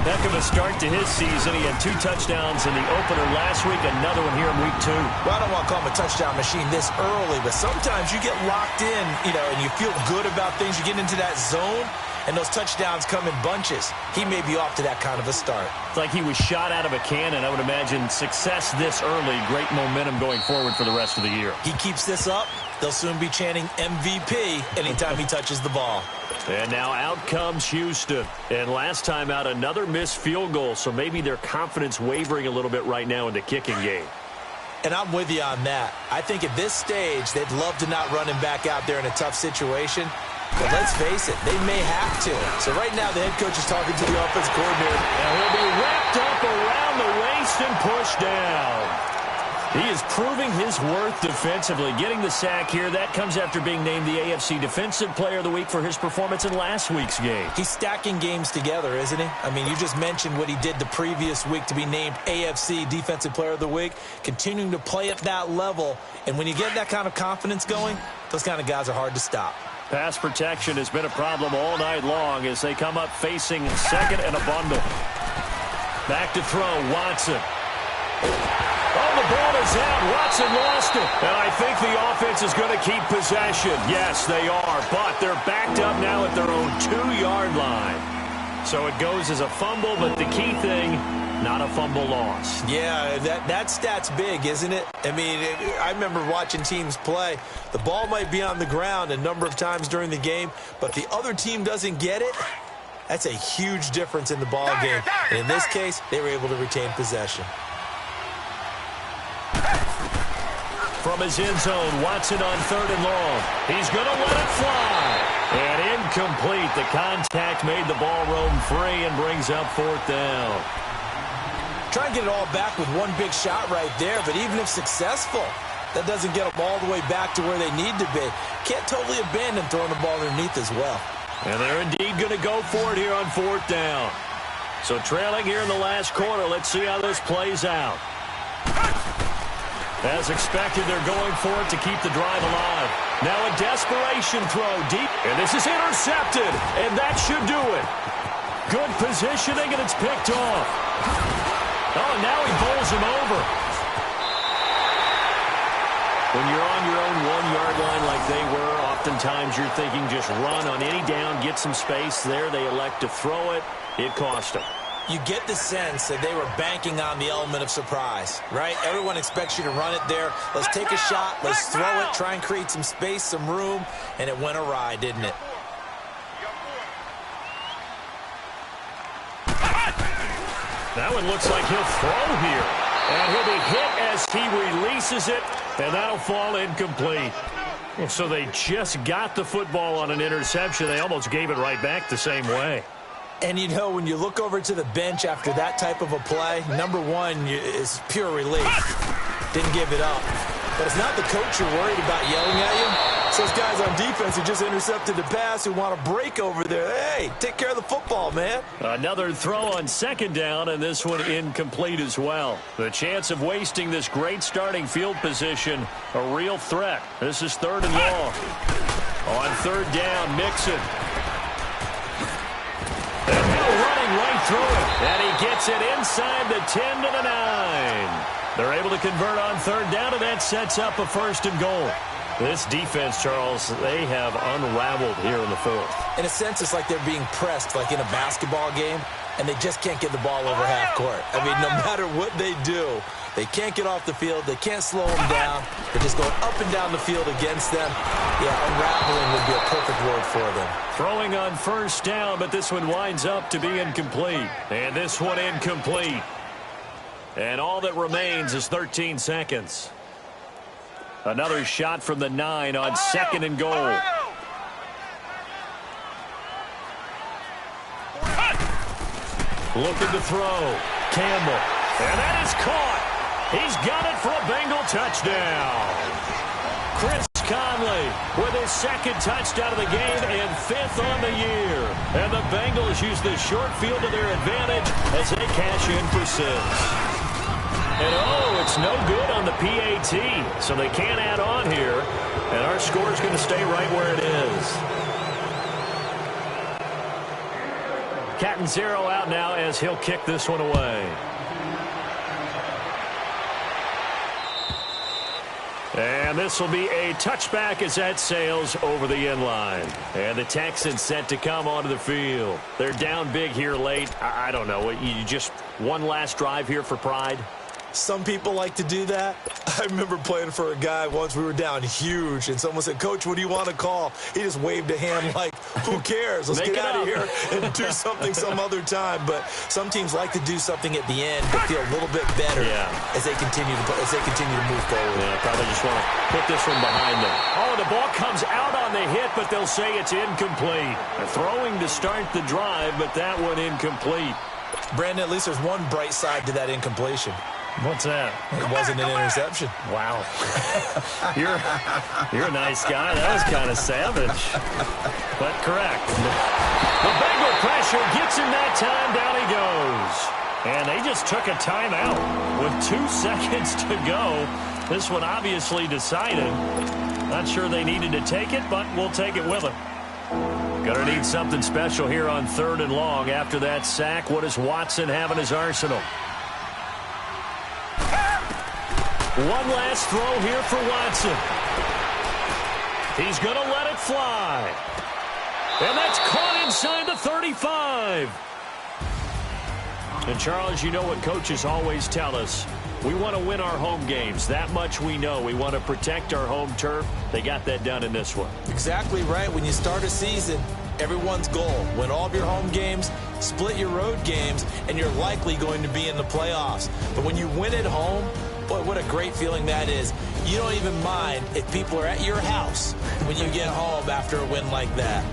Speaker 1: Heck of a start to his season. He had 2 touchdowns in the opener last week, another one here in week 2.
Speaker 2: Well, I don't want to call him a touchdown machine this early, but sometimes you get locked in, and you feel good about things. You get into that zone, and those touchdowns come in bunches. He may be off to that kind of a start.
Speaker 1: It's like he was shot out of a cannon. I would imagine success this early, great momentum going forward for the rest of the year.
Speaker 2: He keeps this up, they'll soon be chanting MVP anytime he touches the ball.
Speaker 1: And now out comes Houston. And last time out, another missed field goal, so maybe their confidence wavering a little bit right now in the kicking game.
Speaker 2: And I'm with you on that. I think at this stage, they'd love to not run him back out there in a tough situation. But let's face it, they may have to. So right now, the head coach is talking to the offensive coordinator.
Speaker 1: And he'll be wrapped up around the waist and pushed down. He is proving his worth defensively. Getting the sack here, that comes after being named the AFC Defensive Player of the Week for his performance in last week's game.
Speaker 2: He's stacking games together, isn't he? I mean, you just mentioned what he did the previous week to be named AFC Defensive Player of the Week, continuing to play at that level. And when you get that kind of confidence going, those kind of guys are hard to stop.
Speaker 1: Pass protection has been a problem all night long as they come up facing 2nd and a bundle. Back to throw, Watson. Oh, the ball is out. Watson lost it. And I think the offense is going to keep possession. Yes, they are, but they're backed up now at their own 2-yard line. So it goes as a fumble, but the key thing, not a fumble loss.
Speaker 2: Yeah, that stat's big, isn't it? I mean, I remember watching teams play. The ball might be on the ground a number of times during the game, but the other team doesn't get it. That's a huge difference in the ball game. And in this case, they were able to retain possession.
Speaker 1: from his end zone. Watson on 3rd and long. He's going to let it fly. And incomplete. The contact made the ball roam free and brings up 4th down.
Speaker 2: Try and get it all back with one big shot right there, but even if successful, that doesn't get them all the way back to where they need to be. Can't totally abandon throwing the ball underneath as well. And
Speaker 1: they're indeed going to go for it here on 4th down. So trailing here in the last quarter, let's see how this plays out. As expected, they're going for it to keep the drive alive. Now a desperation throw deep, and this is intercepted, and that should do it. Good positioning, and it's picked off. Oh, and now he bowls him over. When you're on your own 1-yard line like they were, oftentimes you're thinking just run on any down, get some space. There they elect to throw it. It cost them.
Speaker 2: You get the sense that they were banking on the element of surprise, right? Everyone expects you to run it there. Let's take a shot. Let's throw it. Try and create some space, some room. And it went awry, didn't it?
Speaker 1: That one looks like he'll throw here. And he'll be hit as he releases it. And that'll fall incomplete. So they just got the football on an interception. They almost gave it right back the same way.
Speaker 2: And, you know, when you look over to the bench after that type of a play, number one is pure relief. Didn't give it up. But it's not the coach you're worried about yelling at you. It's those guys on defense who just intercepted the pass who want to break over there. Hey, take care of the football, man.
Speaker 1: Another throw on 2nd down, and this one incomplete as well. The chance of wasting this great starting field position, a real threat. This is 3rd and long. On 3rd down, Mixon. And now running right through it. And he gets it inside the 10 to the 9. They're able to convert on 3rd down, and that sets up a 1st and goal. This defense, Charles, they have unraveled here in the 4th.
Speaker 2: In a sense, it's like they're being pressed, like in a basketball game, and they just can't get the ball over half court. I mean, no matter what they do, they can't get off the field. They can't slow them down. They're just going up and down the field against them. Yeah, unraveling would be a perfect word for them.
Speaker 1: Throwing on 1st down, but this one winds up to be incomplete. And this one incomplete. And all that remains is 13 seconds. Another shot from the 9 on 2nd and goal. Looking to throw. Campbell. And that is caught. He's got it for a Bengal touchdown. Chris Conley with his 2nd touchdown of the game and 5th on the year. And the Bengals use the short field to their advantage as they cash in for 6. And, oh, it's no good on the PAT, so they can't add on here. And our score is going to stay right where it is. Catanzaro out now as he'll kick this one away. And this will be a touchback as that sails over the end line. And the Texans set to come onto the field. They're down big here late. I don't know. You just one last drive here for pride?
Speaker 2: Some people like to do that. I remember playing for a guy once. We were down huge, and someone said, "Coach, what do you want to call?" He just waved a hand like, who cares? Let's get out of here and do something some other time. But some teams like to do something at the end to feel a little bit better as they continue to move forward.
Speaker 1: Yeah, probably just want to put this one behind them. Oh, the ball comes out on the hit, but they'll say it's incomplete. They're throwing to start the drive, but that one incomplete.
Speaker 2: Brandon, at least there's one bright side to that incompletion.
Speaker 1: What's that?
Speaker 2: It wasn't an interception.
Speaker 1: Wow. You're a nice guy. That was kind of savage. But correct. The Bengal pressure gets him that time. Down he goes. And they just took a timeout with 2 seconds to go. This one obviously decided. Not sure they needed to take it, but we'll take it with them. Gonna need something special here on 3rd and long. After that sack, what does Watson have in his arsenal? One last throw here for Watson. He's going to let it fly. And that's caught inside the 35. And, Charles, you know what coaches always tell us. We want to win our home games. That much we know. We want to protect our home turf. They got that done in this one.
Speaker 2: Exactly right. When you start a season, everyone's goal, win all of your home games, split your road games, and you're likely going to be in the playoffs. But when you win at home, Boy, what a great feeling that is. You don't even mind if people are at your house when you get home after a win like that.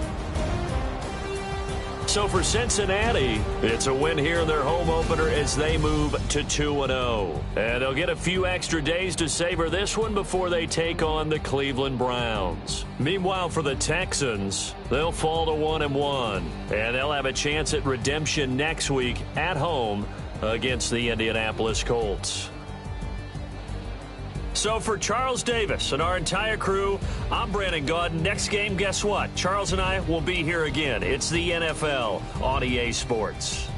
Speaker 1: So for Cincinnati, it's a win here in their home opener as they move to 2-0. And they'll get a few extra days to savor this one before they take on the Cleveland Browns. Meanwhile, for the Texans, they'll fall to 1-1. And they'll have a chance at redemption next week at home against the Indianapolis Colts. So for Charles Davis and our entire crew, I'm Brandon Gaudin. Next game, guess what? Charles and I will be here again. It's the NFL on EA Sports.